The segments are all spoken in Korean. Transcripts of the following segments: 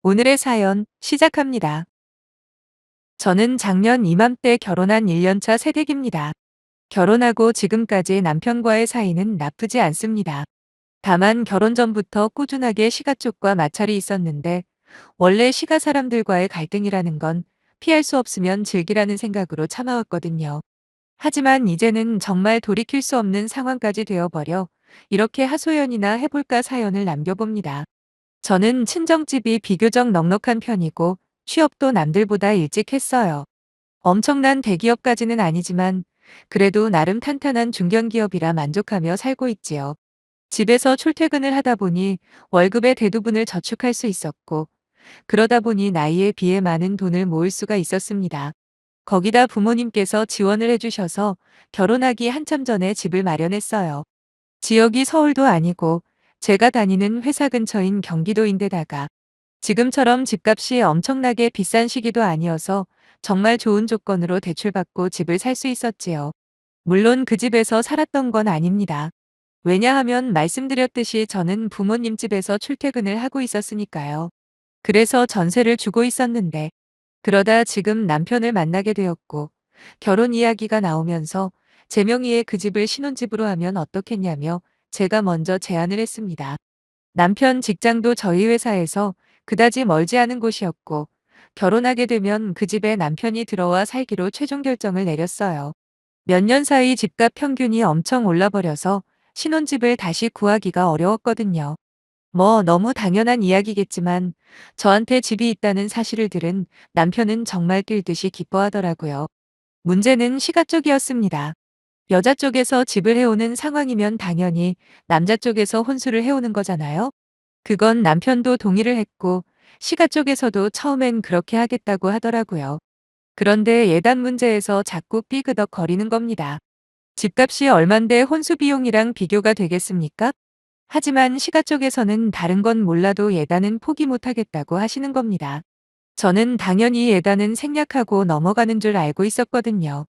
오늘의 사연 시작합니다. 저는 작년 이맘때 결혼한 1년차 새댁입니다. 결혼하고 지금까지 남편과의 사이는 나쁘지 않습니다. 다만 결혼 전부터 꾸준하게 시가 쪽과 마찰이 있었는데 원래 시가 사람들과의 갈등이라는 건 피할 수 없으면 즐기라는 생각으로 참아왔거든요. 하지만 이제는 정말 돌이킬 수 없는 상황까지 되어버려 이렇게 하소연이나 해볼까 사연을 남겨봅니다. 저는 친정집이 비교적 넉넉한 편이고 취업도 남들보다 일찍 했어요. 엄청난 대기업까지는 아니지만 그래도 나름 탄탄한 중견기업이라 만족하며 살고 있지요. 집에서 출퇴근을 하다 보니 월급의 대부분을 저축할 수 있었고 그러다 보니 나이에 비해 많은 돈을 모을 수가 있었습니다. 거기다 부모님께서 지원을 해주셔서 결혼하기 한참 전에 집을 마련했어요. 지역이 서울도 아니고 제가 다니는 회사 근처인 경기도인데다가 지금처럼 집값이 엄청나게 비싼 시기도 아니어서 정말 좋은 조건으로 대출받고 집을 살 수 있었지요. 물론 그 집에서 살았던 건 아닙니다. 왜냐하면 말씀드렸듯이 저는 부모님 집에서 출퇴근을 하고 있었으니까요. 그래서 전세를 주고 있었는데 그러다 지금 남편을 만나게 되었고 결혼 이야기가 나오면서 제 명의의 그 집을 신혼집으로 하면 어떻겠냐며 제가 먼저 제안을 했습니다. 남편 직장도 저희 회사에서 그다지 멀지 않은 곳이었고 결혼하게 되면 그 집에 남편이 들어와 살기로 최종 결정을 내렸어요. 몇 년 사이 집값 평균이 엄청 올라버려서 신혼집을 다시 구하기가 어려웠거든요. 뭐 너무 당연한 이야기겠지만 저한테 집이 있다는 사실을 들은 남편은 정말 뛸 듯이 기뻐하더라고요. 문제는 시가 쪽이었습니다. 여자 쪽에서 집을 해오는 상황이면 당연히 남자 쪽에서 혼수를 해오는 거잖아요. 그건 남편도 동의를 했고 시가 쪽에서도 처음엔 그렇게 하겠다고 하더라고요. 그런데 예단 문제에서 자꾸 삐그덕 거리는 겁니다. 집값이 얼만데 혼수 비용이랑 비교가 되겠습니까? 하지만 시가 쪽에서는 다른 건 몰라도 예단은 포기 못하겠다고 하시는 겁니다. 저는 당연히 예단은 생략하고 넘어가는 줄 알고 있었거든요.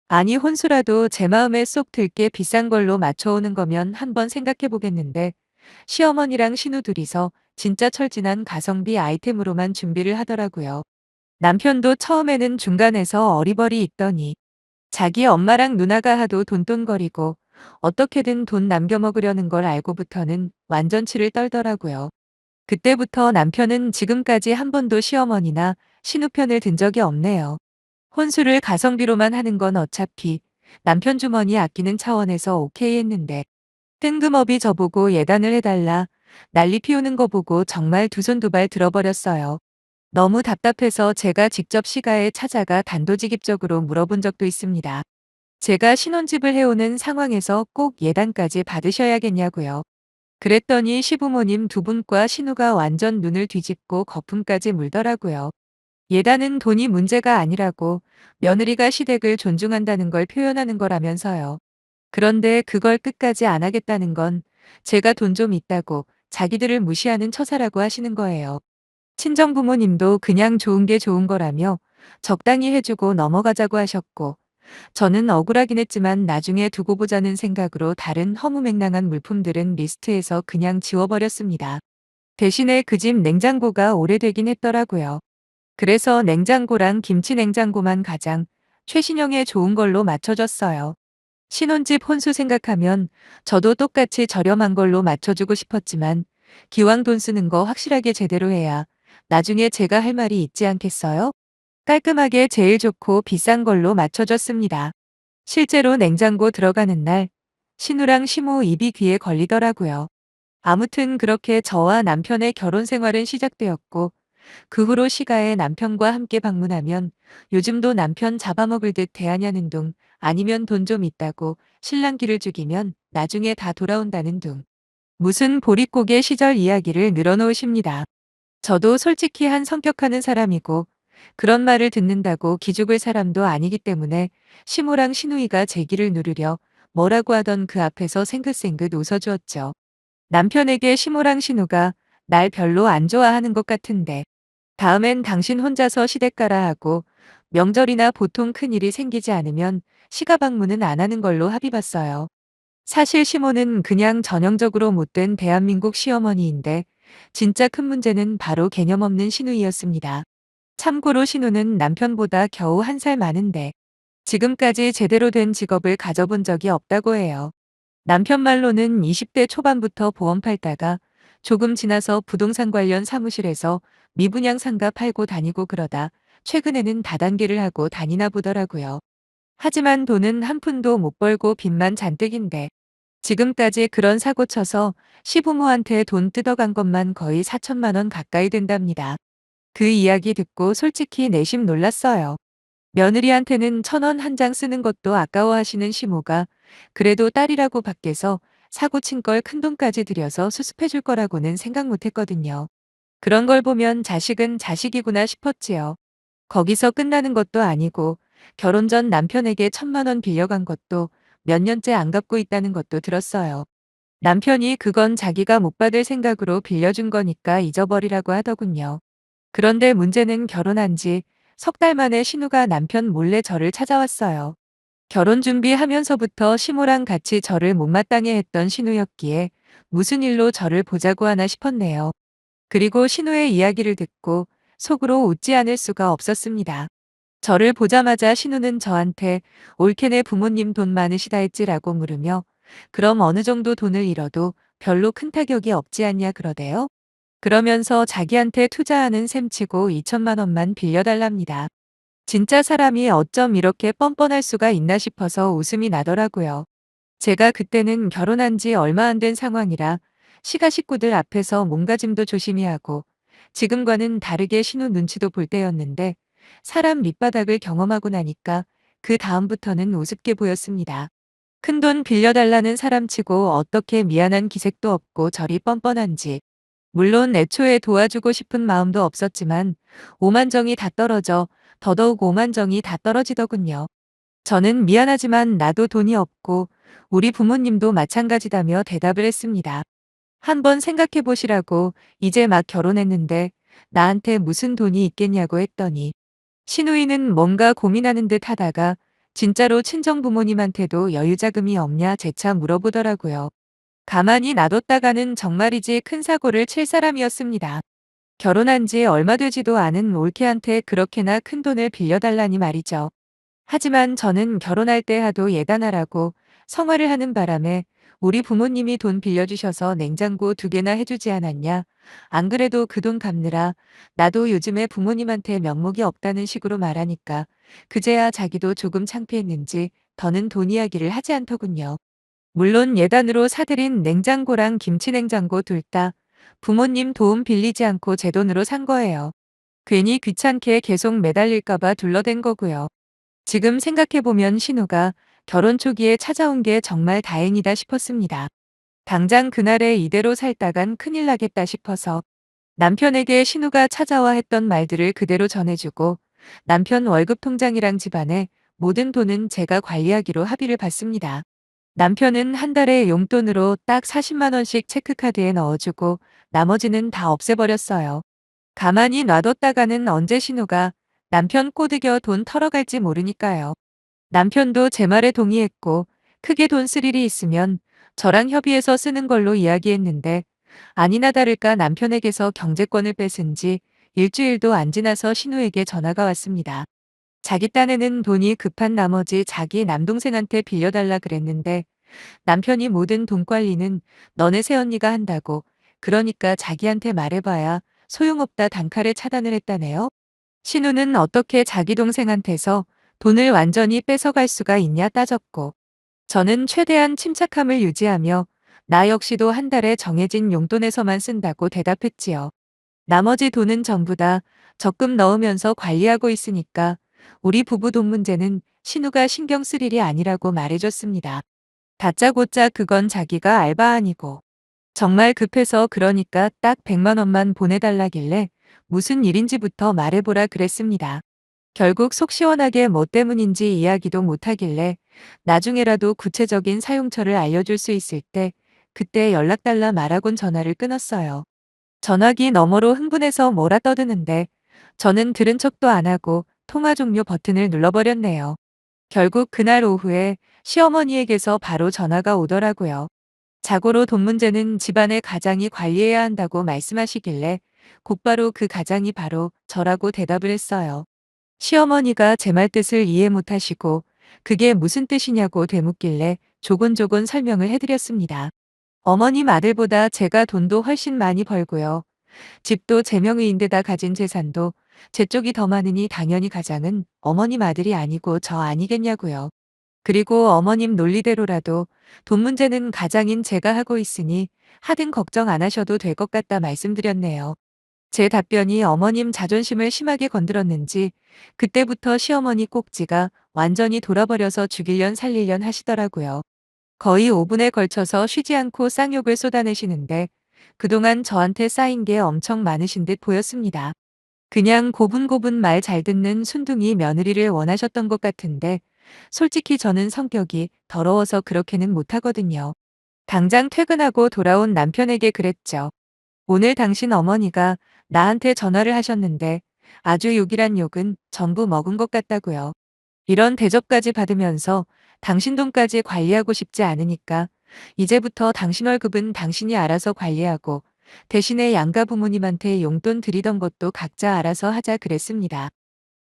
아니 혼수라도 제 마음에 쏙 들게 비싼 걸로 맞춰오는 거면 한번 생각해 보겠는데 시어머니랑 신우 둘이서 진짜 철진한 가성비 아이템으로만 준비를 하더라고요. 남편도 처음에는 중간에서 어리버리 있더니 자기 엄마랑 누나가 하도 돈돈거리고 어떻게든 돈 남겨 먹으려는 걸 알고부터는 완전치를 떨더라고요. 그때부터 남편은 지금까지 한 번도 시어머니나 신우 편을 든 적이 없네요. 혼수를 가성비로만 하는 건 어차피 남편 주머니 아끼는 차원에서 오케이 했는데 뜬금없이 저보고 예단을 해달라 난리 피우는 거 보고 정말 두 손 두 발 들어버렸어요. 너무 답답해서 제가 직접 시가에 찾아가 단도직입적으로 물어본 적도 있습니다. 제가 신혼집을 해오는 상황에서 꼭 예단까지 받으셔야겠냐고요. 그랬더니 시부모님 두 분과 신우가 완전 눈을 뒤집고 거품까지 물더라고요. 예단은 돈이 문제가 아니라고 며느리가 시댁을 존중한다는 걸 표현하는 거라면서요. 그런데 그걸 끝까지 안 하겠다는 건 제가 돈 좀 있다고 자기들을 무시하는 처사라고 하시는 거예요. 친정 부모님도 그냥 좋은 게 좋은 거라며 적당히 해주고 넘어가자고 하셨고 저는 억울하긴 했지만 나중에 두고 보자는 생각으로 다른 허무맹랑한 물품들은 리스트에서 그냥 지워버렸습니다. 대신에 그 집 냉장고가 오래되긴 했더라고요. 그래서 냉장고랑 김치 냉장고만 가장 최신형의 좋은 걸로 맞춰줬어요. 신혼집 혼수 생각하면 저도 똑같이 저렴한 걸로 맞춰주고 싶었지만 기왕 돈 쓰는 거 확실하게 제대로 해야 나중에 제가 할 말이 있지 않겠어요? 깔끔하게 제일 좋고 비싼 걸로 맞춰줬습니다. 실제로 냉장고 들어가는 날 신우랑 시모 입이 귀에 걸리더라고요. 아무튼 그렇게 저와 남편의 결혼 생활은 시작되었고 그 후로 시가에 남편과 함께 방문하면 요즘도 남편 잡아먹을 듯 대하냐는 둥 아니면 돈 좀 있다고 신랑기를 죽이면 나중에 다 돌아온다는 둥 무슨 보릿고개 시절 이야기를 늘어놓으십니다. 저도 솔직히 한 성격하는 사람이고 그런 말을 듣는다고 기죽을 사람도 아니기 때문에 시모랑 시누이가 제 길을 누르려 뭐라고 하던 그 앞에서 생긋생긋 웃어주었죠. 남편에게 시모랑 신우가 날 별로 안 좋아하는 것 같은데 다음엔 당신 혼자서 시댁 가라 하고 명절이나 보통 큰일이 생기지 않으면 시가 방문은 안 하는 걸로 합의 봤어요. 사실 시모는 그냥 전형적으로 못된 대한민국 시어머니인데 진짜 큰 문제는 바로 개념 없는 신우이였습니다. 참고로 신우는 남편보다 겨우 1살 많은데 지금까지 제대로 된 직업을 가져본 적이 없다고 해요. 남편 말로는 20대 초반부터 보험 팔다가 조금 지나서 부동산 관련 사무실에서 미분양 상가 팔고 다니고 그러다 최근에는 다단계를 하고 다니나 보더라고요. 하지만 돈은 한 푼도 못 벌고 빚만 잔뜩인데 지금까지 그런 사고 쳐서 시부모한테 돈 뜯어간 것만 거의 4천만 원 가까이 된답니다. 그 이야기 듣고 솔직히 내심 놀랐어요. 며느리한테는 1,000원 한 장 쓰는 것도 아까워하시는 시모가 그래도 딸이라고 밖에서 사고 친 걸 큰돈까지 들여서 수습해 줄 거라고는 생각 못 했거든요. 그런 걸 보면 자식은 자식이구나 싶었지요. 거기서 끝나는 것도 아니고 결혼 전 남편에게 1,000만 원 빌려간 것도 몇 년째 안 갚고 있다는 것도 들었어요. 남편이 그건 자기가 못 받을 생각으로 빌려준 거니까 잊어버리라고 하더군요. 그런데 문제는 결혼한 지 석 달 만에 신우가 남편 몰래 저를 찾아왔어요. 결혼 준비하면서부터 시모랑 같이 저를 못마땅해 했던 신우였기에 무슨 일로 저를 보자고 하나 싶었네요. 그리고 신우의 이야기를 듣고 속으로 웃지 않을 수가 없었습니다. 저를 보자마자 신우는 저한테 올케네 부모님 돈 많으시다 했지라고 물으며 그럼 어느 정도 돈을 잃어도 별로 큰 타격이 없지 않냐 그러대요. 그러면서 자기한테 투자하는 셈치고 2천만 원만 빌려달랍니다. 진짜 사람이 어쩜 이렇게 뻔뻔할 수가 있나 싶어서 웃음이 나더라고요. 제가 그때는 결혼한 지 얼마 안 된 상황이라 시가 식구들 앞에서 몸가짐도 조심히 하고 지금과는 다르게 신우 눈치도 볼 때였는데 사람 밑바닥을 경험하고 나니까 그 다음부터는 우습게 보였습니다. 큰돈 빌려달라는 사람치고 어떻게 미안한 기색도 없고 저리 뻔뻔한지. 물론 애초에 도와주고 싶은 마음도 없었지만 오만정이 다 떨어져 더더욱 오만정이 다 떨어지더군요. 저는 미안하지만 나도 돈이 없고 우리 부모님도 마찬가지다며 대답을 했습니다. 한번 생각해 보시라고 이제 막 결혼했는데 나한테 무슨 돈이 있겠냐고 했더니 시누이는 뭔가 고민하는 듯 하다가 진짜로 친정 부모님한테도 여유자금이 없냐 재차 물어보더라고요. 가만히 놔뒀다가는 정말이지 큰 사고를 칠 사람이었습니다. 결혼한 지 얼마 되지도 않은 올케한테 그렇게나 큰 돈을 빌려달라니 말이죠. 하지만 저는 결혼할 때 하도 예단하라고 성화를 하는 바람에 우리 부모님이 돈 빌려주셔서 냉장고 2개나 해주지 않았냐. 안 그래도 그 돈 갚느라 나도 요즘에 부모님한테 면목이 없다는 식으로 말하니까 그제야 자기도 조금 창피했는지 더는 돈 이야기를 하지 않더군요. 물론 예단으로 사들인 냉장고랑 김치냉장고 둘 다 부모님 도움 빌리지 않고 제 돈으로 산 거예요. 괜히 귀찮게 계속 매달릴까봐 둘러댄 거고요. 지금 생각해보면 신우가 결혼 초기에 찾아온 게 정말 다행이다 싶었습니다. 당장 그날에 이대로 살다간 큰일 나겠다 싶어서 남편에게 신우가 찾아와 했던 말들을 그대로 전해주고 남편 월급 통장이랑 집안의 모든 돈은 제가 관리하기로 합의를 봤습니다. 남편은 한 달에 용돈으로 딱 40만 원씩 체크카드에 넣어주고 나머지는 다 없애버렸어요. 가만히 놔뒀다가는 언제 신우가 남편 꼬드겨 돈 털어갈지 모르니까요. 남편도 제 말에 동의했고 크게 돈 쓸 일이 있으면 저랑 협의해서 쓰는 걸로 이야기했는데 아니나 다를까 남편에게서 경제권을 뺏은 지 일주일도 안 지나서 신우에게 전화가 왔습니다. 자기 딴에는 돈이 급한 나머지 자기 남동생한테 빌려달라 그랬는데 남편이 모든 돈 관리는 너네 새언니가 한다고 그러니까 자기한테 말해봐야 소용없다 단칼에 차단을 했다네요. 신우는 어떻게 자기 동생한테서 돈을 완전히 뺏어갈 수가 있냐 따졌고 저는 최대한 침착함을 유지하며 나 역시도 한 달에 정해진 용돈에서만 쓴다고 대답했지요. 나머지 돈은 전부 다 적금 넣으면서 관리하고 있으니까 우리 부부 돈 문제는 신우가 신경 쓸 일이 아니라고 말해줬습니다. 다짜고짜 그건 자기가 알바 아니고 정말 급해서 그러니까 딱 100만 원만 보내달라길래 무슨 일인지부터 말해보라 그랬습니다. 결국 속 시원하게 뭐 때문인지 이야기도 못하길래 나중에라도 구체적인 사용처를 알려줄 수 있을 때 그때 연락달라 말하곤 전화를 끊었어요. 전화기 너머로 흥분해서 뭐라 떠드는데 저는 들은 척도 안 하고 통화 종료 버튼을 눌러버렸네요. 결국 그날 오후에 시어머니에게서 바로 전화가 오더라고요. 자고로 돈 문제는 집안의 가장이 관리해야 한다고 말씀하시길래 곧바로 그 가장이 바로 저라고 대답을 했어요. 시어머니가 제 말 뜻을 이해 못하시고 그게 무슨 뜻이냐고 되묻길래 조곤조곤 설명을 해드렸습니다. 어머님 아들보다 제가 돈도 훨씬 많이 벌고요. 집도 제 명의인데다 가진 재산도 제 쪽이 더 많으니 당연히 가장은 어머님 아들이 아니고 저 아니겠냐고요. 그리고 어머님 논리대로라도 돈 문제는 가장인 제가 하고 있으니 하등 걱정 안 하셔도 될 것 같다 말씀드렸네요. 제 답변이 어머님 자존심을 심하게 건드렸는지 그때부터 시어머니 꼭지가 완전히 돌아버려서 죽일련 살릴련 하시더라고요. 거의 5분에 걸쳐서 쉬지 않고 쌍욕을 쏟아내시는데 그동안 저한테 쌓인 게 엄청 많으신 듯 보였습니다. 그냥 고분고분 말 잘 듣는 순둥이 며느리를 원하셨던 것 같은데 솔직히 저는 성격이 더러워서 그렇게는 못하거든요. 당장 퇴근하고 돌아온 남편에게 그랬죠. 오늘 당신 어머니가 나한테 전화를 하셨는데 아주 욕이란 욕은 전부 먹은 것 같다고요. 이런 대접까지 받으면서 당신 돈까지 관리하고 싶지 않으니까 이제부터 당신 월급은 당신이 알아서 관리하고 대신에 양가 부모님한테 용돈 드리던 것도 각자 알아서 하자 그랬습니다.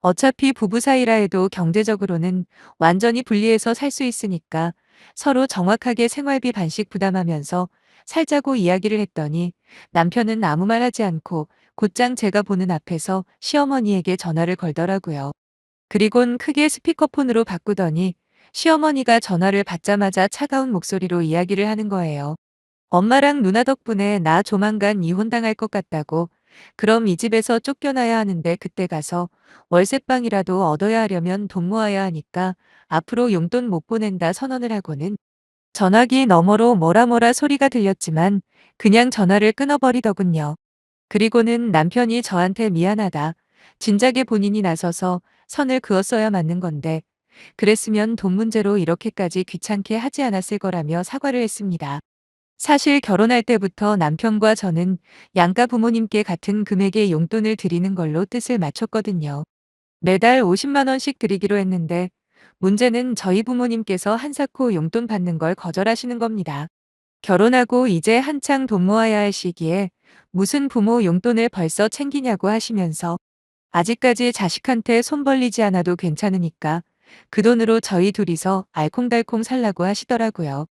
어차피 부부 사이라 해도 경제적으로는 완전히 분리해서 살 수 있으니까 서로 정확하게 생활비 반씩 부담하면서 살자고 이야기를 했더니 남편은 아무 말 하지 않고 곧장 제가 보는 앞에서 시어머니에게 전화를 걸더라고요. 그리곤 크게 스피커폰으로 바꾸더니 시어머니가 전화를 받자마자 차가운 목소리로 이야기를 하는 거예요. 엄마랑 누나 덕분에 나 조만간 이혼당할 것 같다고. 그럼 이 집에서 쫓겨나야 하는데 그때 가서 월세방이라도 얻어야 하려면 돈 모아야 하니까 앞으로 용돈 못 보낸다 선언을 하고는 전화기 너머로 뭐라 소리가 들렸지만 그냥 전화를 끊어버리더군요. 그리고는 남편이 저한테 미안하다. 진작에 본인이 나서서 선을 그었어야 맞는 건데 그랬으면 돈 문제로 이렇게까지 귀찮게 하지 않았을 거라며 사과를 했습니다. 사실 결혼할 때부터 남편과 저는 양가 부모님께 같은 금액의 용돈을 드리는 걸로 뜻을 맞췄거든요. 매달 50만 원씩 드리기로 했는데 문제는 저희 부모님께서 한사코 용돈 받는 걸 거절하시는 겁니다. 결혼하고 이제 한창 돈 모아야 할 시기에 무슨 부모 용돈을 벌써 챙기냐고 하시면서 아직까지 자식한테 손 벌리지 않아도 괜찮으니까 그 돈으로 저희 둘이서 알콩달콩 살라고 하시더라고요.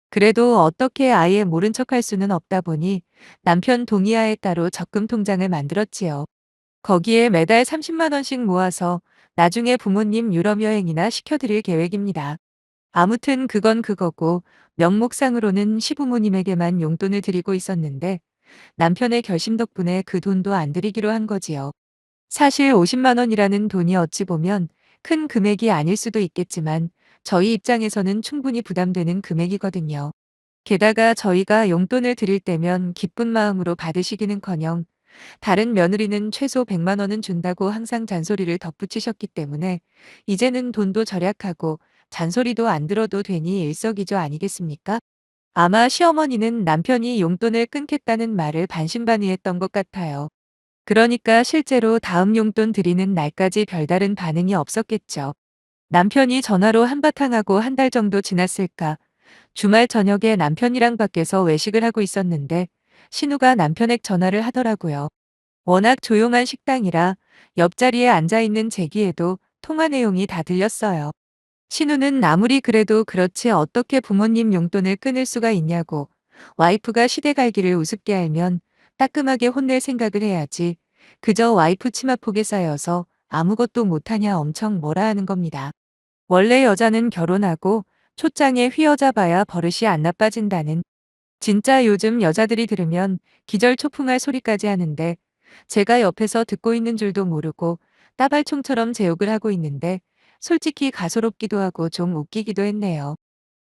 그래도 어떻게 아예 모른 척할 수는 없다 보니 남편 동의하에 따로 적금 통장을 만들었지요. 거기에 매달 30만 원씩 모아서 나중에 부모님 유럽 여행이나 시켜드릴 계획입니다. 아무튼 그건 그거고 명목상으로는 시부모님에게만 용돈을 드리고 있었는데 남편의 결심 덕분에 그 돈도 안 드리기로 한 거지요. 사실 50만 원이라는 돈이 어찌 보면 큰 금액이 아닐 수도 있겠지만 저희 입장에서는 충분히 부담되는 금액이거든요. 게다가 저희가 용돈을 드릴 때면 기쁜 마음으로 받으시기는커녕 다른 며느리는 최소 100만 원은 준다고 항상 잔소리를 덧붙이셨기 때문에 이제는 돈도 절약하고 잔소리도 안 들어도 되니 일석이조 아니겠습니까? 아마 시어머니는 남편이 용돈을 끊겠다는 말을 반신반의했던 것 같아요. 그러니까 실제로 다음 용돈 드리는 날까지 별다른 반응이 없었겠죠. 남편이 전화로 한바탕 하고 한 달 정도 지났을까. 주말 저녁에 남편이랑 밖에서 외식을 하고 있었는데 신우가 남편에게 전화를 하더라고요. 워낙 조용한 식당이라 옆자리에 앉아있는 제 귀에도 통화 내용이 다 들렸어요. 신우는 아무리 그래도 그렇지 어떻게 부모님 용돈을 끊을 수가 있냐고 와이프가 시대갈기를 우습게 알면 따끔하게 혼낼 생각을 해야지. 그저 와이프 치마폭에 쌓여서 아무것도 못하냐 엄청 뭐라 하는 겁니다. 원래 여자는 결혼하고 초장에 휘어잡아 봐야 버릇이 안 나빠진다는. 진짜 요즘 여자들이 들으면 기절초풍할 소리까지 하는데 제가 옆에서 듣고 있는 줄도 모르고 따발총처럼 제 욕을 하고 있는데 솔직히 가소롭기도 하고 좀 웃기기도 했네요.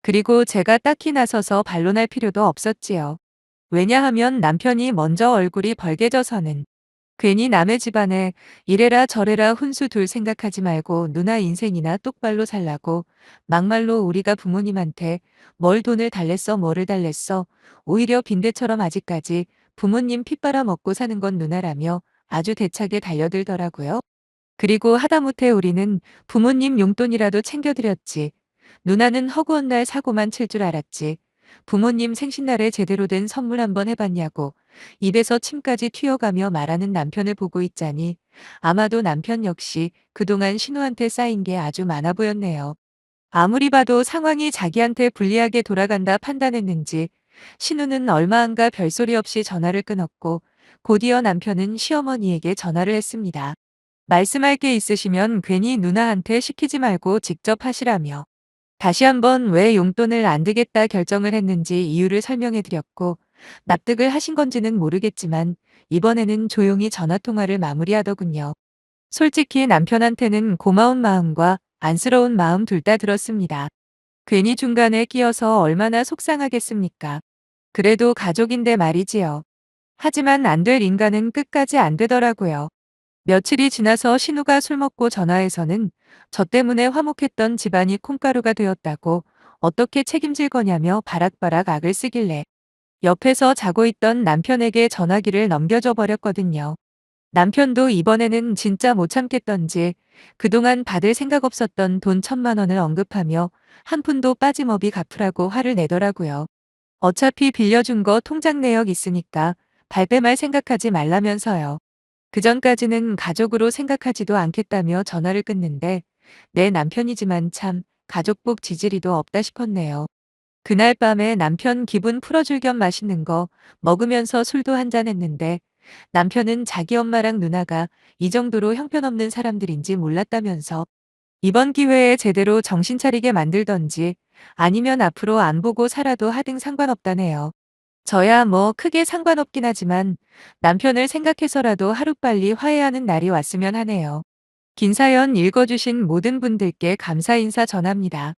그리고 제가 딱히 나서서 반론할 필요도 없었지요. 왜냐하면 남편이 먼저 얼굴이 벌개져서는 괜히 남의 집안에 이래라 저래라 훈수 둘 생각하지 말고 누나 인생이나 똑바로 살라고 막말로 우리가 부모님한테 뭘 돈을 달랬어 뭐를 달랬어 오히려 빈대처럼 아직까지 부모님 핏 빨아먹고 사는 건 누나라며 아주 대차게 달려들더라고요. 그리고 하다못해 우리는 부모님 용돈이라도 챙겨드렸지. 누나는 허구한 날 사고만 칠 줄 알았지. 부모님 생신날에 제대로 된 선물 한번 해봤냐고 입에서 침까지 튀어가며 말하는 남편을 보고 있자니 아마도 남편 역시 그동안 신우한테 쌓인 게 아주 많아 보였네요. 아무리 봐도 상황이 자기한테 불리하게 돌아간다 판단했는지 신우는 얼마 안가 별소리 없이 전화를 끊었고 곧이어 남편은 시어머니에게 전화를 했습니다. 말씀할 게 있으시면 괜히 누나한테 시키지 말고 직접 하시라며 다시 한번 왜 용돈을 안 드겠다 결정을 했는지 이유를 설명해 드렸고 납득을 하신 건지는 모르겠지만 이번에는 조용히 전화통화를 마무리하더군요. 솔직히 남편한테는 고마운 마음과 안쓰러운 마음 둘 다 들었습니다. 괜히 중간에 끼어서 얼마나 속상하겠습니까? 그래도 가족인데 말이지요. 하지만 안 될 인간은 끝까지 안 되더라고요. 며칠이 지나서 신우가 술 먹고 전화해서는 저 때문에 화목했던 집안이 콩가루가 되었다고 어떻게 책임질 거냐며 바락바락 악을 쓰길래 옆에서 자고 있던 남편에게 전화기를 넘겨줘 버렸거든요. 남편도 이번에는 진짜 못 참겠던지 그동안 받을 생각 없었던 돈 1,000만 원을 언급하며 한 푼도 빠짐없이 갚으라고 화를 내더라고요. 어차피 빌려준 거 통장 내역 있으니까 발뺌할 생각하지 말라면서요. 그전까지는 가족으로 생각하지도 않겠다며 전화를 끊는데 내 남편이지만 참 가족복 지지리도 없다 싶었네요. 그날 밤에 남편 기분 풀어줄 겸 맛있는 거 먹으면서 술도 한잔 했는데 남편은 자기 엄마랑 누나가 이 정도로 형편없는 사람들인지 몰랐다면서 이번 기회에 제대로 정신 차리게 만들던지 아니면 앞으로 안 보고 살아도 하등 상관없다네요. 저야 뭐 크게 상관없긴 하지만 남편을 생각해서라도 하루빨리 화해하는 날이 왔으면 하네요. 긴 사연 읽어주신 모든 분들께 감사 인사 전합니다.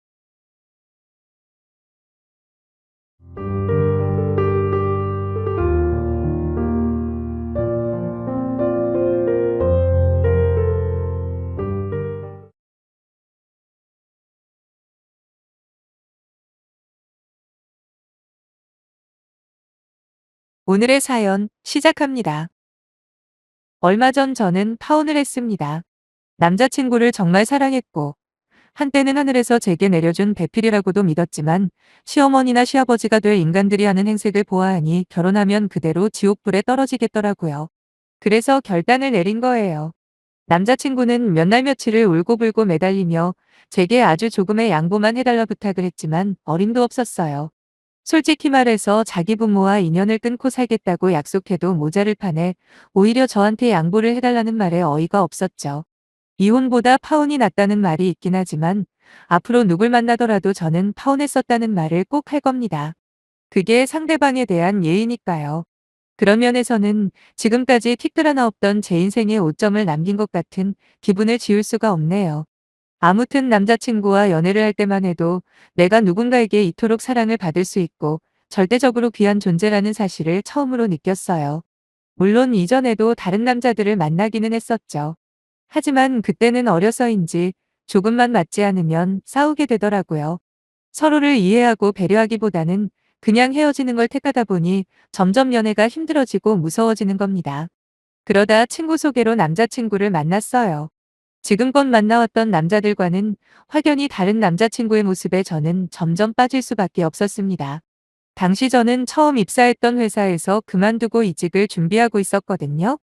오늘의 사연 시작합니다. 얼마 전 저는 파혼을 했습니다. 남자친구를 정말 사랑했고 한때는 하늘에서 제게 내려준 배필이라고도 믿었지만 시어머니나 시아버지가 될 인간들이 하는 행색을 보아하니 결혼하면 그대로 지옥불에 떨어지겠더라고요. 그래서 결단을 내린 거예요. 남자친구는 몇 날 며칠을 울고불고 매달리며 제게 아주 조금의 양보만 해달라 부탁을 했지만 어림도 없었어요. 솔직히 말해서 자기 부모와 인연을 끊고 살겠다고 약속해도 모자를 파네 오히려 저한테 양보를 해달라는 말에 어이가 없었죠. 이혼보다 파혼이 낫다는 말이 있긴 하지만 앞으로 누굴 만나더라도 저는 파혼했었다는 말을 꼭 할 겁니다. 그게 상대방에 대한 예의니까요. 그런 면에서는 지금까지 티끌 하나 없던 제 인생에 오점을 남긴 것 같은 기분을 지울 수가 없네요. 아무튼 남자친구와 연애를 할 때만 해도 내가 누군가에게 이토록 사랑을 받을 수 있고 절대적으로 귀한 존재라는 사실을 처음으로 느꼈어요. 물론 이전에도 다른 남자들을 만나기는 했었죠. 하지만 그때는 어려서인지 조금만 맞지 않으면 싸우게 되더라고요. 서로를 이해하고 배려하기보다는 그냥 헤어지는 걸 택하다 보니 점점 연애가 힘들어지고 무서워지는 겁니다. 그러다 친구 소개로 남자친구를 만났어요. 지금껏 만나왔던 남자들과는 확연히 다른 남자친구의 모습에 저는 점점 빠질 수밖에 없었습니다. 당시 저는 처음 입사했던 회사에서 그만두고 이직을 준비하고 있었거든요.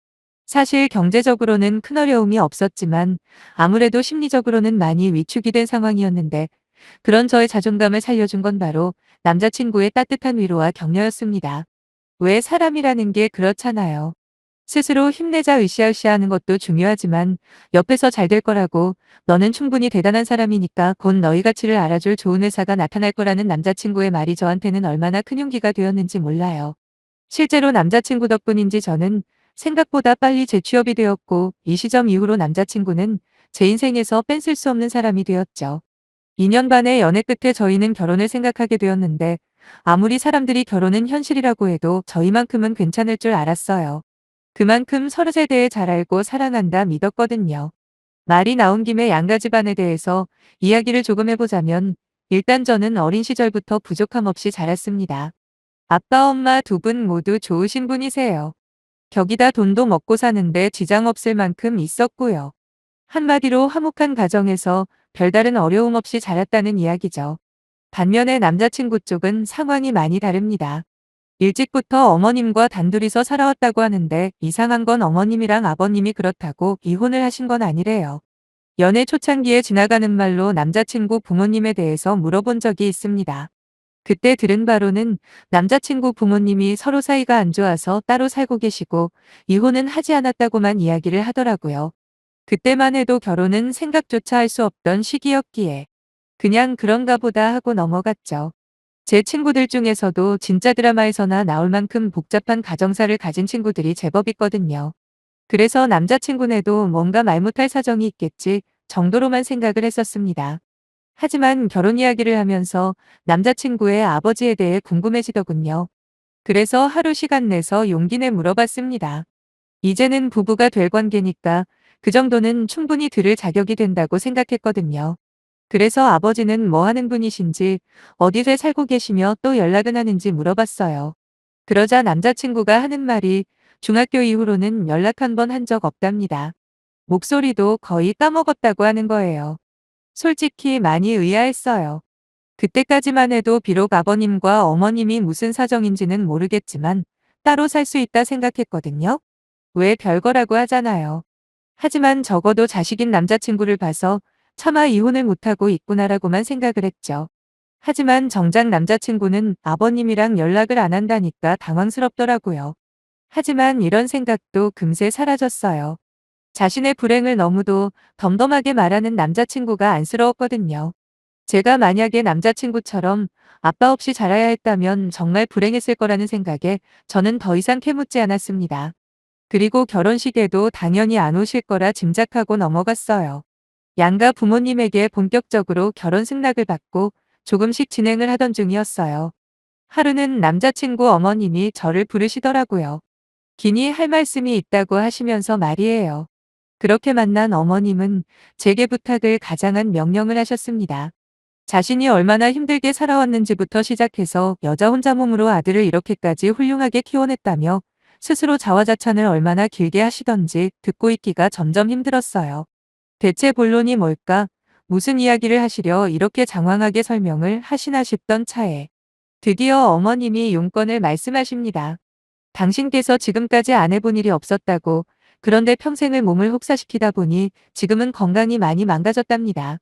사실 경제적으로는 큰 어려움이 없었지만 아무래도 심리적으로는 많이 위축이 된 상황이었는데 그런 저의 자존감을 살려준 건 바로 남자친구의 따뜻한 위로와 격려였습니다. 왜 사람이라는 게 그렇잖아요. 스스로 힘내자 으쌰으쌰 하는 것도 중요하지만 옆에서 잘 될 거라고 너는 충분히 대단한 사람이니까 곧 너희 가치를 알아줄 좋은 회사가 나타날 거라는 남자친구의 말이 저한테는 얼마나 큰 용기가 되었는지 몰라요. 실제로 남자친구 덕분인지 저는 생각보다 빨리 재취업이 되었고 이 시점 이후로 남자친구는 제 인생에서 뺀쓸 수 없는 사람이 되었죠. 2년 반의 연애 끝에 저희는 결혼을 생각하게 되었는데 아무리 사람들이 결혼은 현실이라고 해도 저희만큼은 괜찮을 줄 알았어요. 그만큼 서로에 대해 잘 알고 사랑한다 믿었거든요. 말이 나온 김에 양가 집안에 대해서 이야기를 조금 해보자면 일단 저는 어린 시절부터 부족함 없이 자랐습니다. 아빠 엄마 두 분 모두 좋으신 분이세요. 격이다 돈도 먹고 사는데 지장 없을 만큼 있었고요. 한마디로 화목한 가정에서 별다른 어려움 없이 자랐다는 이야기죠. 반면에 남자친구 쪽은 상황이 많이 다릅니다. 일찍부터 어머님과 단둘이서 살아왔다고 하는데 이상한 건 어머님이랑 아버님이 그렇다고 이혼을 하신 건 아니래요. 연애 초창기에 지나가는 말로 남자친구 부모님에 대해서 물어본 적이 있습니다. 그때 들은 바로는 남자친구 부모님이 서로 사이가 안 좋아서 따로 살고 계시고 이혼은 하지 않았다고만 이야기를 하더라고요. 그때만 해도 결혼은 생각조차 할 수 없던 시기였기에 그냥 그런가 보다 하고 넘어갔죠. 제 친구들 중에서도 진짜 드라마에서나 나올 만큼 복잡한 가정사를 가진 친구들이 제법 있거든요. 그래서 남자친구네도 뭔가 말 못할 사정이 있겠지 정도로만 생각을 했었습니다. 하지만 결혼 이야기를 하면서 남자친구의 아버지에 대해 궁금해지더군요. 그래서 하루 시간 내서 용기 내 물어봤습니다. 이제는 부부가 될 관계니까 그 정도는 충분히 들을 자격이 된다고 생각했거든요. 그래서 아버지는 뭐 하는 분이신지, 어디에 살고 계시며 또 연락은 하는지 물어봤어요. 그러자 남자친구가 하는 말이 중학교 이후로는 연락 한 번 한 적 없답니다. 목소리도 거의 까먹었다고 하는 거예요. 솔직히 많이 의아했어요. 그때까지만 해도 비록 아버님과 어머님이 무슨 사정인지는 모르겠지만 따로 살 수 있다 생각했거든요. 왜 별거라고 하잖아요. 하지만 적어도 자식인 남자친구를 봐서 차마 이혼을 못하고 있구나라고만 생각을 했죠. 하지만 정작 남자친구는 아버님이랑 연락을 안 한다니까 당황스럽더라고요. 하지만 이런 생각도 금세 사라졌어요. 자신의 불행을 너무도 덤덤하게 말하는 남자친구가 안쓰러웠거든요. 제가 만약에 남자친구처럼 아빠 없이 자라야 했다면 정말 불행했을 거라는 생각에 저는 더 이상 캐묻지 않았습니다. 그리고 결혼식에도 당연히 안 오실 거라 짐작하고 넘어갔어요. 양가 부모님에게 본격적으로 결혼 승낙을 받고 조금씩 진행을 하던 중이었어요. 하루는 남자친구 어머님이 저를 부르시더라고요. 기니 할 말씀이 있다고 하시면서 말이에요. 그렇게 만난 어머님은 제게 부탁을 가장한 명령을 하셨습니다. 자신이 얼마나 힘들게 살아왔는지부터 시작해서 여자 혼자 몸으로 아들을 이렇게까지 훌륭하게 키워냈다며 스스로 자화자찬을 얼마나 길게 하시던지 듣고 있기가 점점 힘들었어요. 대체 본론이 뭘까? 무슨 이야기를 하시려 이렇게 장황하게 설명을 하시나 싶던 차에 드디어 어머님이 용건을 말씀하십니다. 당신께서 지금까지 안 해본 일이 없었다고, 그런데 평생을 몸을 혹사시키다 보니 지금은 건강이 많이 망가졌답니다.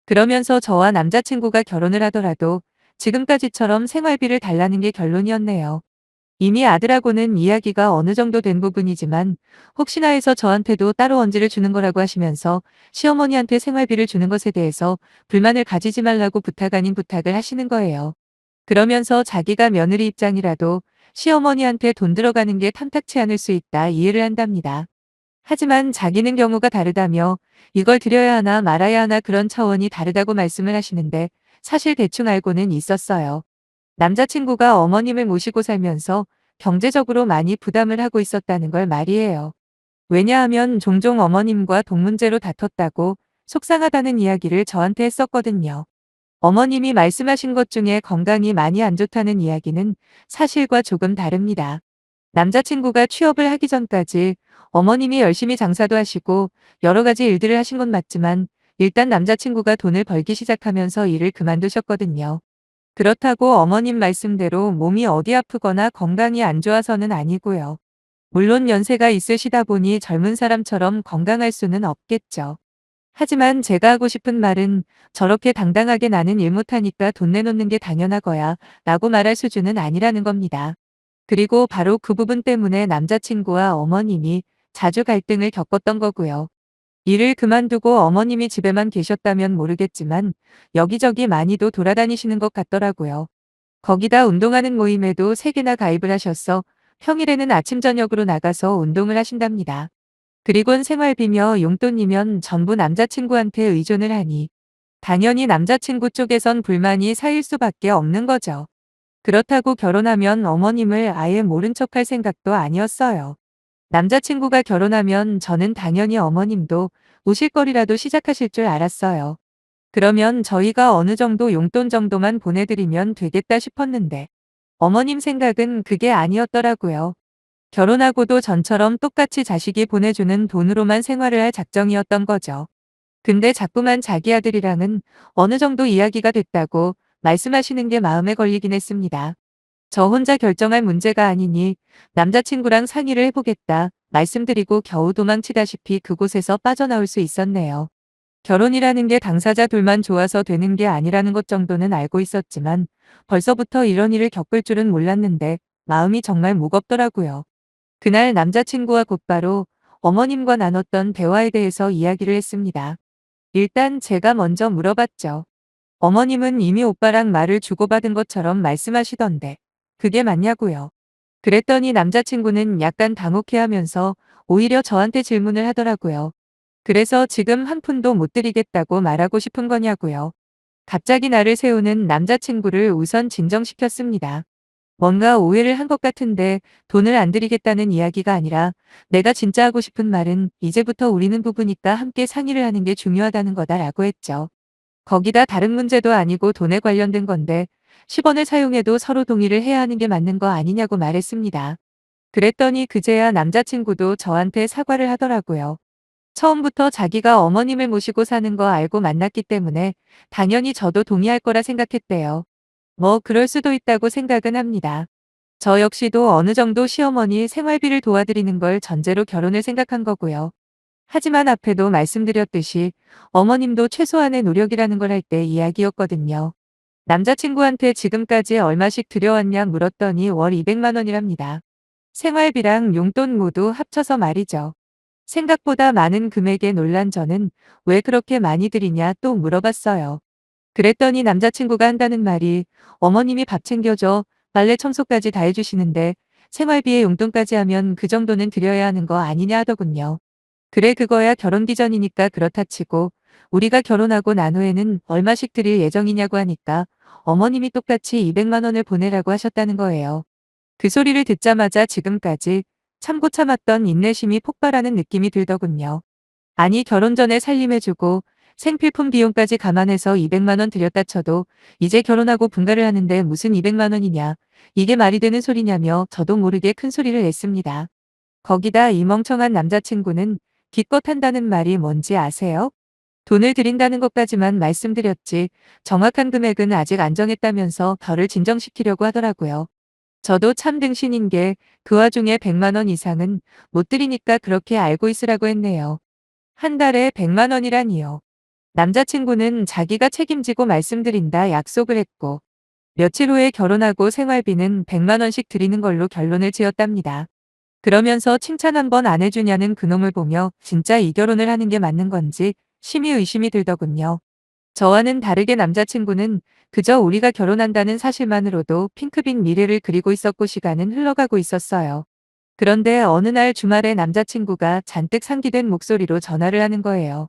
그러면서 저와 남자친구가 결혼을 하더라도 지금까지처럼 생활비를 달라는 게 결론이었네요. 이미 아들하고는 이야기가 어느 정도 된 부분이지만 혹시나 해서 저한테도 따로 언지를 주는 거라고 하시면서 시어머니한테 생활비를 주는 것에 대해서 불만을 가지지 말라고 부탁 아닌 부탁을 하시는 거예요. 그러면서 자기가 며느리 입장이라도 시어머니한테 돈 들어가는 게 탐탁치 않을 수 있다 이해를 한답니다. 하지만 자기는 경우가 다르다며 이걸 드려야 하나 말아야 하나 그런 차원이 다르다고 말씀을 하시는데 사실 대충 알고는 있었어요. 남자친구가 어머님을 모시고 살면서 경제적으로 많이 부담을 하고 있었다는 걸 말이에요. 왜냐하면 종종 어머님과 돈 문제로 다퉜다고 속상하다는 이야기를 저한테 했었거든요. 어머님이 말씀하신 것 중에 건강이 많이 안 좋다는 이야기는 사실과 조금 다릅니다. 남자친구가 취업을 하기 전까지 어머님이 열심히 장사도 하시고 여러 가지 일들을 하신 건 맞지만 일단 남자친구가 돈을 벌기 시작하면서 일을 그만두셨거든요. 그렇다고 어머님 말씀대로 몸이 어디 아프거나 건강이 안 좋아서는 아니고요. 물론 연세가 있으시다 보니 젊은 사람처럼 건강할 수는 없겠죠. 하지만 제가 하고 싶은 말은 저렇게 당당하게 나는 일 못하니까 돈 내놓는 게 당연하거야 라고 말할 수준은 아니라는 겁니다. 그리고 바로 그 부분 때문에 남자친구와 어머님이 자주 갈등을 겪었던 거고요. 일을 그만두고 어머님이 집에만 계셨다면 모르겠지만 여기저기 많이도 돌아다니시는 것 같더라고요. 거기다 운동하는 모임에도 3개나 가입을 하셔서 평일에는 아침 저녁으로 나가서 운동을 하신답니다. 그리곤 생활비며 용돈이면 전부 남자친구한테 의존을 하니 당연히 남자친구 쪽에선 불만이 쌓일 수밖에 없는 거죠. 그렇다고 결혼하면 어머님을 아예 모른 척할 생각도 아니었어요. 남자친구가 결혼하면 저는 당연히 어머님도 오실 거리라도 시작하실 줄 알았어요. 그러면 저희가 어느 정도 용돈 정도만 보내드리면 되겠다 싶었는데 어머님 생각은 그게 아니었더라고요. 결혼하고도 전처럼 똑같이 자식이 보내주는 돈으로만 생활을 할 작정이었던 거죠. 근데 자꾸만 자기 아들이랑은 어느 정도 이야기가 됐다고 말씀하시는 게 마음에 걸리긴 했습니다. 저 혼자 결정할 문제가 아니니 남자친구랑 상의를 해보겠다 말씀드리고 겨우 도망치다시피 그곳에서 빠져나올 수 있었네요. 결혼이라는 게 당사자 둘만 좋아서 되는 게 아니라는 것 정도는 알고 있었지만 벌써부터 이런 일을 겪을 줄은 몰랐는데 마음이 정말 무겁더라고요. 그날 남자친구와 곧바로 어머님과 나눴던 대화에 대해서 이야기를 했습니다. 일단 제가 먼저 물어봤죠. 어머님은 이미 오빠랑 말을 주고받은 것처럼 말씀하시던데 그게 맞냐고요. 그랬더니 남자친구는 약간 당혹해하면서 오히려 저한테 질문을 하더라고요. 그래서 지금 한 푼도 못 드리겠다고 말하고 싶은 거냐고요. 갑자기 나를 세우는 남자친구를 우선 진정시켰습니다. 뭔가 오해를 한 것 같은데 돈을 안 드리겠다는 이야기가 아니라 내가 진짜 하고 싶은 말은 이제부터 우리는 부부니까 함께 상의를 하는 게 중요하다는 거다라고 했죠. 거기다 다른 문제도 아니고 돈에 관련된 건데 10원을 사용해도 서로 동의를 해야 하는 게 맞는 거 아니냐고 말했습니다. 그랬더니 그제야 남자친구도 저한테 사과를 하더라고요. 처음부터 자기가 어머님을 모시고 사는 거 알고 만났기 때문에 당연히 저도 동의할 거라 생각했대요. 뭐 그럴 수도 있다고 생각은 합니다. 저 역시도 어느 정도 시어머니 생활비를 도와드리는 걸 전제로 결혼을 생각한 거고요. 하지만 앞에도 말씀드렸듯이 어머님도 최소한의 노력이라는 걸 할 때 이야기였거든요. 남자친구한테 지금까지 얼마씩 들여왔냐 물었더니 월 200만 원이랍니다. 생활비랑 용돈 모두 합쳐서 말이죠. 생각보다 많은 금액에 놀란 저는 왜 그렇게 많이 드리냐 또 물어봤어요. 그랬더니 남자친구가 한다는 말이 어머님이 밥 챙겨줘, 빨래 청소까지 다 해주시는데 생활비에 용돈까지 하면 그 정도는 드려야 하는 거 아니냐 하더군요. 그래 그거야 결혼기 전이니까 그렇다 치고 우리가 결혼하고 난 후에는 얼마씩 드릴 예정이냐고 하니까 어머님이 똑같이 200만 원을 보내라고 하셨다는 거예요. 그 소리를 듣자마자 지금까지 참고 참았던 인내심이 폭발하는 느낌이 들더군요. 아니 결혼 전에 살림해주고 생필품 비용까지 감안해서 200만 원 들였다 쳐도 이제 결혼하고 분가를 하는데 무슨 200만 원이냐. 이게 말이 되는 소리냐며 저도 모르게 큰 소리를 냈습니다. 거기다 이 멍청한 남자친구는 기껏 한다는 말이 뭔지 아세요? 돈을 드린다는 것까지만 말씀드렸지 정확한 금액은 아직 안 정했다면서 저를 진정시키려고 하더라고요. 저도 참 등신인 게 그 와중에 100만 원 이상은 못 드리니까 그렇게 알고 있으라고 했네요. 한 달에 100만 원이라니요. 남자친구는 자기가 책임지고 말씀드린다 약속을 했고 며칠 후에 결혼하고 생활비는 100만 원씩 드리는 걸로 결론을 지었답니다. 그러면서 칭찬 한 번 안 해주냐는 그놈을 보며 진짜 이 결혼을 하는 게 맞는 건지 심히 의심이 들더군요. 저와는 다르게 남자친구는 그저 우리가 결혼한다는 사실만으로도 핑크빛 미래를 그리고 있었고 시간은 흘러가고 있었어요. 그런데 어느 날 주말에 남자친구가 잔뜩 상기된 목소리로 전화를 하는 거예요.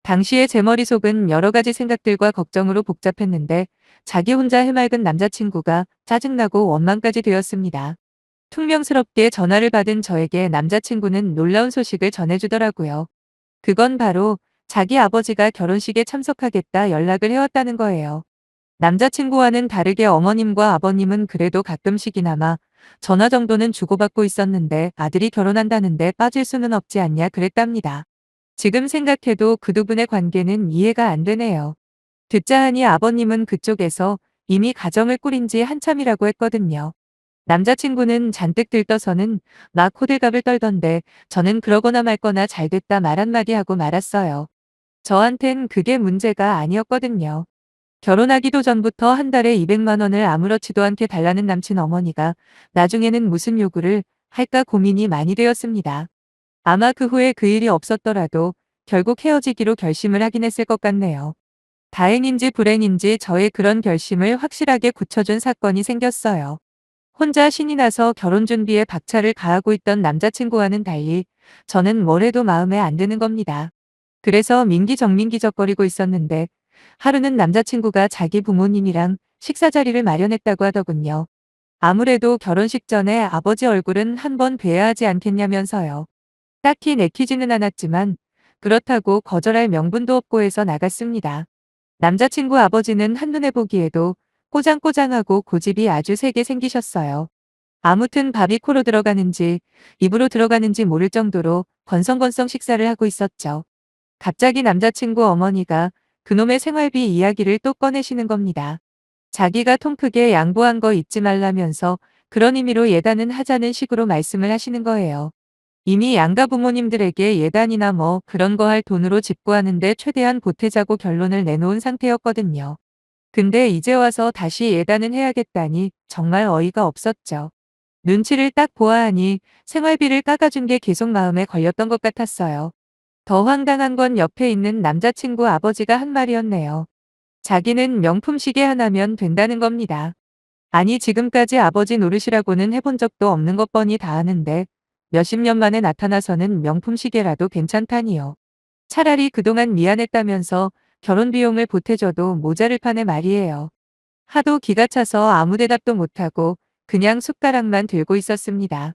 당시에 제 머릿속은 여러 가지 생각들과 걱정으로 복잡했는데 자기 혼자 해맑은 남자친구가 짜증나고 원망까지 되었습니다. 퉁명스럽게 전화를 받은 저에게 남자친구는 놀라운 소식을 전해주더라고요. 그건 바로 자기 아버지가 결혼식에 참석하겠다 연락을 해왔다는 거예요. 남자친구와는 다르게 어머님과 아버님은 그래도 가끔씩이나마 전화 정도는 주고받고 있었는데 아들이 결혼한다는데 빠질 수는 없지 않냐 그랬답니다. 지금 생각해도 그 두 분의 관계는 이해가 안 되네요. 듣자 하니 아버님은 그쪽에서 이미 가정을 꾸린 지 한참이라고 했거든요. 남자친구는 잔뜩 들떠서는 막 호들갑을 떨던데 저는 그러거나 말거나 잘됐다 말 한마디 하고 말았어요. 저한텐 그게 문제가 아니었거든요. 결혼하기도 전부터 한 달에 200만 원을 아무렇지도 않게 달라는 남친 어머니가 나중에는 무슨 요구를 할까 고민이 많이 되었습니다. 아마 그 후에 그 일이 없었더라도 결국 헤어지기로 결심을 하긴 했을 것 같네요. 다행인지 불행인지 저의 그런 결심을 확실하게 굳혀준 사건이 생겼어요. 혼자 신이 나서 결혼 준비에 박차를 가하고 있던 남자친구와는 달리 저는 뭘 해도 마음에 안 드는 겁니다. 그래서 민기적민기적거리고 있었는데 하루는 남자친구가 자기 부모님이랑 식사 자리를 마련했다고 하더군요. 아무래도 결혼식 전에 아버지 얼굴은 한번 뵈야 하지 않겠냐면서요. 딱히 내키지는 않았지만 그렇다고 거절할 명분도 없고 해서 나갔습니다. 남자친구 아버지는 한눈에 보기에도 꼬장꼬장하고 고집이 아주 세게 생기셨어요. 아무튼 밥이 코로 들어가는지 입으로 들어가는지 모를 정도로 건성건성 식사를 하고 있었죠. 갑자기 남자친구 어머니가 그놈의 생활비 이야기를 또 꺼내시는 겁니다. 자기가 통 크게 양보한 거 잊지 말라면서 그런 의미로 예단은 하자는 식으로 말씀을 하시는 거예요. 이미 양가 부모님들에게 예단이나 뭐 그런 거 할 돈으로 집 구하는데 최대한 보태자고 결론을 내놓은 상태였거든요. 근데 이제 와서 다시 예단은 해야겠다니 정말 어이가 없었죠. 눈치를 딱 보아하니 생활비를 깎아준 게 계속 마음에 걸렸던 것 같았어요. 더 황당한 건 옆에 있는 남자친구 아버지가 한 말이었네요. 자기는 명품 시계 하나면 된다는 겁니다. 아니 지금까지 아버지 노릇이라고는 해본 적도 없는 것 뻔히 다 아는데 몇십 년 만에 나타나서는 명품 시계라도 괜찮다니요. 차라리 그동안 미안했다면서 결혼 비용을 보태줘도 모자를 판에 말이에요. 하도 기가 차서 아무 대답도 못하고 그냥 숟가락만 들고 있었습니다.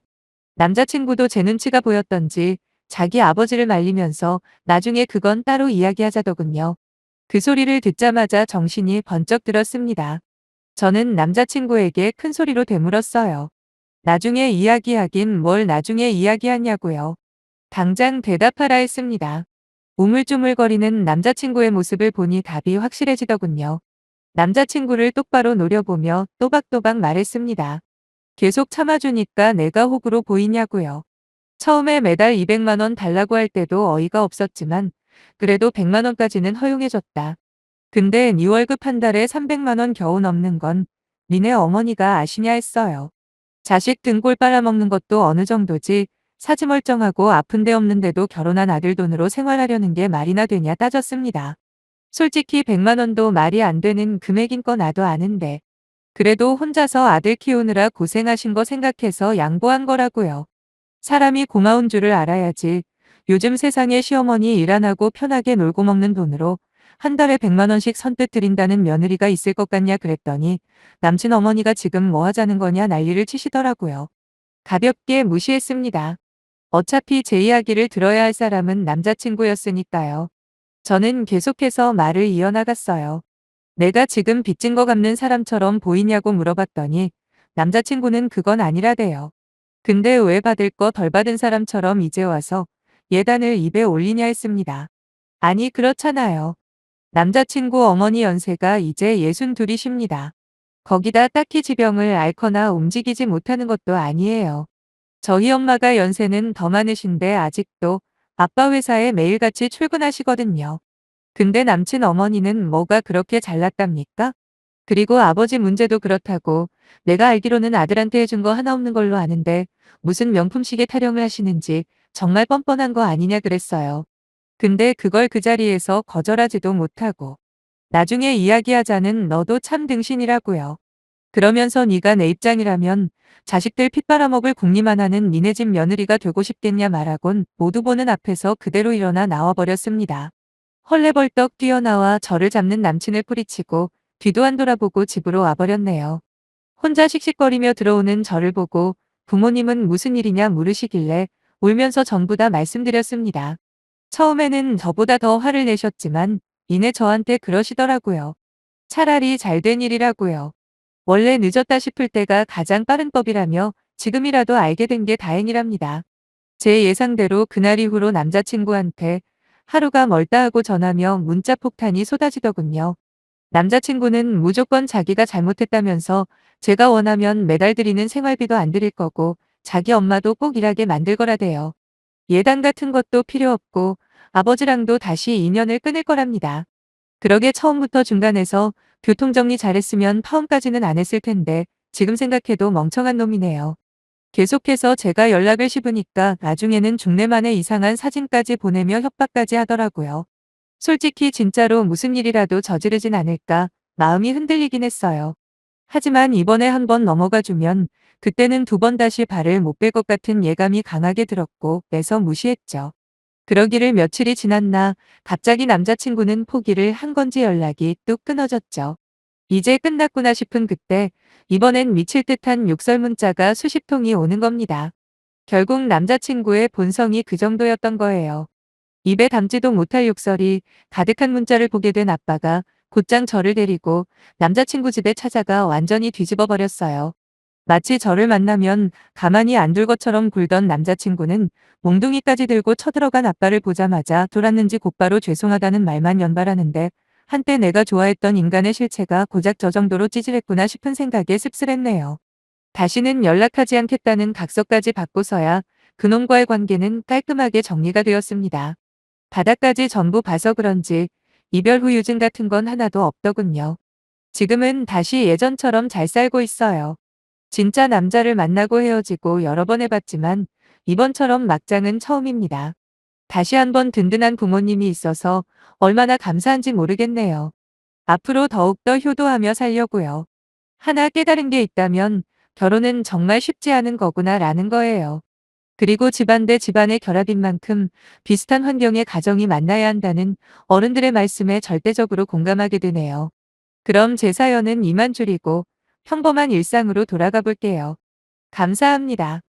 남자친구도 제 눈치가 보였던지 자기 아버지를 말리면서 나중에 그건 따로 이야기하자더군요. 그 소리를 듣자마자 정신이 번쩍 들었습니다. 저는 남자친구에게 큰 소리로 되물었어요. 나중에 이야기하긴 뭘 나중에 이야기하냐고요. 당장 대답하라 했습니다. 우물쭈물거리는 남자친구의 모습을 보니 답이 확실해지더군요. 남자친구를 똑바로 노려보며 또박또박 말했습니다. 계속 참아주니까 내가 호구로 보이냐고요. 처음에 매달 200만 원 달라고 할 때도 어이가 없었지만 그래도 100만 원까지는 허용해줬다. 근데 네 월급 한 달에 300만 원 겨우 넘는 건 니네 어머니가 아시냐 했어요. 자식 등골 빨아먹는 것도 어느 정도지 사지 멀쩡하고 아픈 데 없는데도 결혼한 아들 돈으로 생활하려는 게 말이나 되냐 따졌습니다. 솔직히 100만 원도 말이 안 되는 금액인 거 나도 아는데 그래도 혼자서 아들 키우느라 고생하신 거 생각해서 양보한 거라고요. 사람이 고마운 줄을 알아야지. 요즘 세상에 시어머니 일 안 하고 편하게 놀고 먹는 돈으로 한 달에 100만 원씩 선뜻 드린다는 며느리가 있을 것 같냐 그랬더니 남친 어머니가 지금 뭐 하자는 거냐 난리를 치시더라고요. 가볍게 무시했습니다. 어차피 제 이야기를 들어야 할 사람은 남자친구였으니까요. 저는 계속해서 말을 이어나갔어요. 내가 지금 빚진 거 갚는 사람처럼 보이냐고 물어봤더니 남자친구는 그건 아니라대요. 근데 왜 받을 거 덜 받은 사람처럼 이제 와서 예단을 입에 올리냐 했습니다. 아니 그렇잖아요. 남자친구 어머니 연세가 이제 62이십니다. 거기다 딱히 지병을 앓거나 움직이지 못하는 것도 아니에요. 저희 엄마가 연세는 더 많으신데 아직도 아빠 회사에 매일같이 출근하시거든요. 근데 남친 어머니는 뭐가 그렇게 잘났답니까? 그리고 아버지 문제도 그렇다고 내가 알기로는 아들한테 해준 거 하나 없는 걸로 아는데 무슨 명품 시계 타령을 하시는지 정말 뻔뻔한 거 아니냐 그랬어요. 근데 그걸 그 자리에서 거절하지도 못하고 나중에 이야기하자는 너도 참 등신이라고요. 그러면서 네가 내 입장이라면 자식들 핏 빨아먹을 궁리만 하는 니네 집 며느리가 되고 싶겠냐 말하곤 모두 보는 앞에서 그대로 일어나 나와버렸습니다. 헐레벌떡 뛰어나와 저를 잡는 남친을 뿌리치고 뒤도 안 돌아보고 집으로 와버렸네요. 혼자 씩씩거리며 들어오는 저를 보고 부모님은 무슨 일이냐 물으시길래 울면서 전부 다 말씀드렸습니다. 처음에는 저보다 더 화를 내셨지만 이내 저한테 그러시더라고요. 차라리 잘된 일이라고요. 원래 늦었다 싶을 때가 가장 빠른 법이라며 지금이라도 알게 된 게 다행이랍니다. 제 예상대로 그날 이후로 남자친구한테 하루가 멀다 하고 전하며 문자 폭탄이 쏟아지더군요. 남자친구는 무조건 자기가 잘못했다면서 제가 원하면 매달 드리는 생활비도 안 드릴 거고 자기 엄마도 꼭 일하게 만들 거라대요. 예단 같은 것도 필요 없고 아버지랑도 다시 인연을 끊을 거랍니다. 그러게 처음부터 중간에서 교통정리 잘했으면 파혼까지는 안 했을 텐데 지금 생각해도 멍청한 놈이네요. 계속해서 제가 연락을 씹으니까 나중에는 중내만의 이상한 사진까지 보내며 협박까지 하더라고요. 솔직히 진짜로 무슨 일이라도 저지르진 않을까 마음이 흔들리긴 했어요. 하지만 이번에 한 번 넘어가 주면 그때는 두 번 다시 발을 못 뺄 것 같은 예감이 강하게 들었고 매서 무시했죠. 그러기를 며칠이 지났나 갑자기 남자친구는 포기를 한 건지 연락이 뚝 끊어졌죠. 이제 끝났구나 싶은 그때 이번엔 미칠 듯한 욕설 문자가 수십 통이 오는 겁니다. 결국 남자친구의 본성이 그 정도였던 거예요. 입에 담지도 못할 욕설이 가득한 문자를 보게 된 아빠가 곧장 저를 데리고 남자친구 집에 찾아가 완전히 뒤집어 버렸어요. 마치 저를 만나면 가만히 안 둘 것처럼 굴던 남자친구는 몽둥이까지 들고 쳐들어간 아빠를 보자마자 돌았는지 곧바로 죄송하다는 말만 연발하는데 한때 내가 좋아했던 인간의 실체가 고작 저 정도로 찌질했구나 싶은 생각에 씁쓸했네요. 다시는 연락하지 않겠다는 각서까지 받고서야 그놈과의 관계는 깔끔하게 정리가 되었습니다. 바닥까지 전부 봐서 그런지 이별 후유증 같은 건 하나도 없더군요. 지금은 다시 예전처럼 잘 살고 있어요. 진짜 남자를 만나고 헤어지고 여러 번 해봤지만 이번처럼 막장은 처음입니다. 다시 한번 든든한 부모님이 있어서 얼마나 감사한지 모르겠네요. 앞으로 더욱더 효도하며 살려고요. 하나 깨달은 게 있다면 결혼은 정말 쉽지 않은 거구나라는 거예요. 그리고 집안 대 집안의 결합인 만큼 비슷한 환경의 가정이 만나야 한다는 어른들의 말씀에 절대적으로 공감하게 되네요. 그럼 제 사연은 이만 줄이고 평범한 일상으로 돌아가 볼게요. 감사합니다.